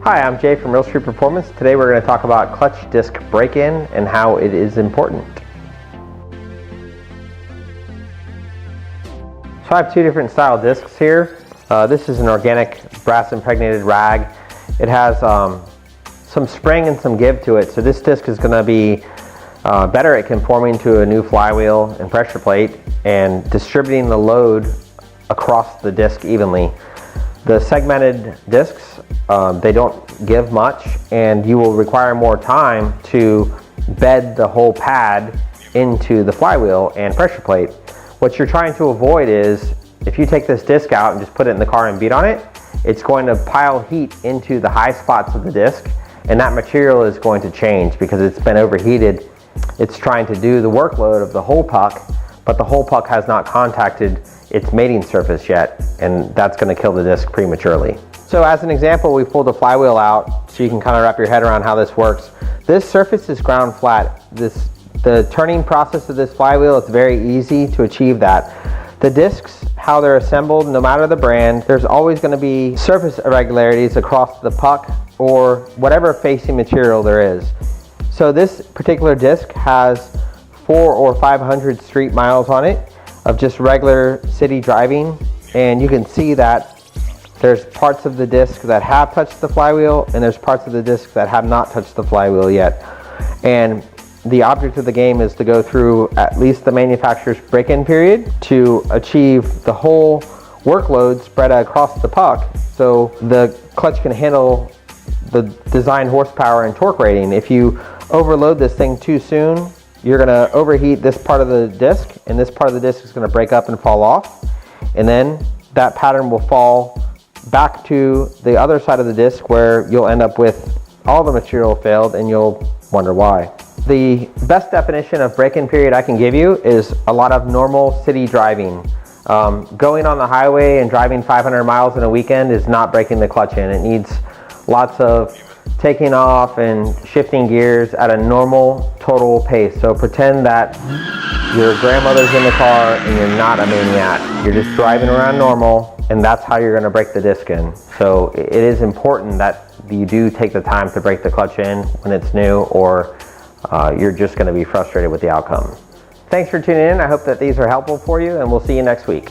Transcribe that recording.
Hi, I'm Jay from Real Street Performance. Today we're going to talk about clutch disc break-in and how it is important. So I have two different style discs here. This is an organic brass impregnated rag. It has some spring and some give to it, so this disc is going to be better at conforming to a new flywheel and pressure plate and distributing the load across the disc evenly. The segmented discs, they don't give much, and you will require more time to bed the whole pad into the flywheel and pressure plate. What you're trying to avoid is, if you take this disc out and just put it in the car and beat on it, it's going to pile heat into the high spots of the disc, and that material is going to change because it's been overheated. It's trying to do the workload of the whole puck, but the whole puck has not contacted its mating surface yet, and that's going to kill the disc prematurely. So as an example, we pulled the flywheel out so you can kind of wrap your head around how this works. This surface is ground flat. The turning process of this flywheel, it's very easy to achieve that. The discs, how they're assembled, no matter the brand, there's always going to be surface irregularities across the puck or whatever facing material there is. So this particular disc has 400 or 500 street miles on it of just regular city driving, and you can see that there's parts of the disc that have touched the flywheel and there's parts of the disc that have not touched the flywheel yet. And the object of the game is to go through at least the manufacturer's break-in period to achieve the whole workload spread across the puck so the clutch can handle the design horsepower and torque rating. If you overload this thing too soon, you're going to overheat this part of the disc, and this part of the disc is going to break up and fall off, and then that pattern will fall back to the other side of the disc where you'll end up with all the material failed and you'll wonder why. The best definition of break-in period I can give you is a lot of normal city driving. Going on the highway and driving 500 miles in a weekend is not breaking the clutch in. It needs lots of taking off and shifting gears at a normal total pace. So pretend that your grandmother's in the car and you're not a maniac. You're just driving around normal, and that's how you're going to break the disc in. So it is important that you do take the time to break the clutch in when it's new, or you're just going to be frustrated with the outcome. Thanks for tuning in. I hope that these are helpful for you, and we'll see you next week.